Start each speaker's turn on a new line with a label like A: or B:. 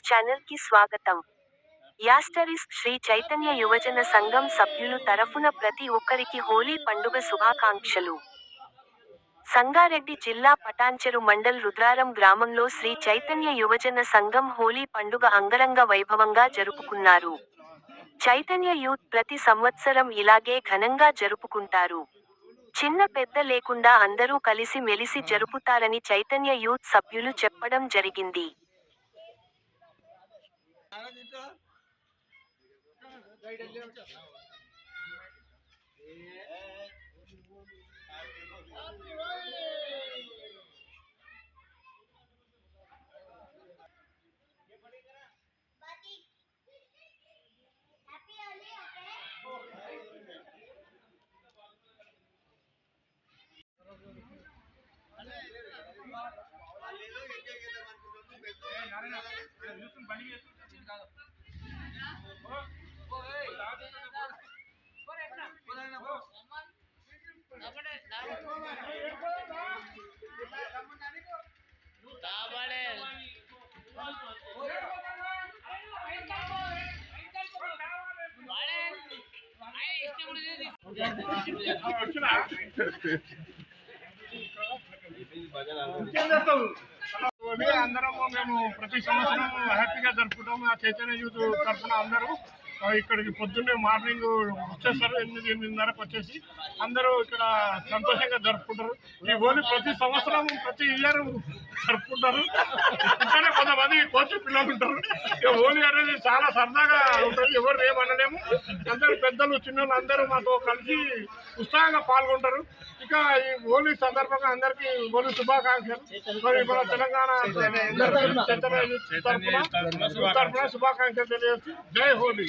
A: Channel కి స్వాగతం. యాస్టరిస్ శ్రీ చైతన్య యువజన సంఘం సభ్యులు తరఫున ప్రతి ఒక్కరికి హోలీ పండుగ శుభాకాంక్షలు. సంగారెడ్డి జిల్లా పటాన్చెరు మండల్ రుద్రారం గ్రామంలో శ్రీ చైతన్య యువజన సంఘం హోలీ పండుగ అంగరంగ వైభవంగా జరుపుకున్నారు. చైతన్య యూత్ ప్రతి సంవత్సరం ఇలాగే ఘనంగా జరుపుకుంటారు. చిన్న పెద్ద లేకుండా అందరూ కలిసి మెలిసి జరుపుతారని చైతన్య యూత్ సభ్యులు చెప్పడం జరిగింది.
B: అందరం మేము ప్రతి సంవత్సరం హ్యాపీగా జరుపుకుంటాము. ఆ చైతన్య యూత్ తరఫున అందరూ ఇక్కడికి పొద్దున్నే మార్నింగ్ వచ్చేస్తారు. 8-8:30కు వచ్చేసి అందరూ ఇక్కడ సంతోషంగా జరుపుకుంటారు. ఈ హోలీ ప్రతి సంవత్సరం ప్రతి ఇయర్ జరుపుకుంటారు. ఇక్కడే కొంతమంది కోచ్ పిల్లలు ఉంటారు. ఇక హోలీ అనేది చాలా సరదాగా ఉంటుంది. ఎవరు ఏమనలేము. అందరూ పెద్దలు చిన్నలు అందరూ మాతో కలిసి ఉత్సాహంగా పాల్గొంటారు. ఇక ఈ హోలీ సందర్భంగా అందరికీ హోలీ శుభాకాంక్షలు. మరి మన తెలంగాణ తరఫున శుభాకాంక్షలు తెలియజేస్తూ జై హోలీ.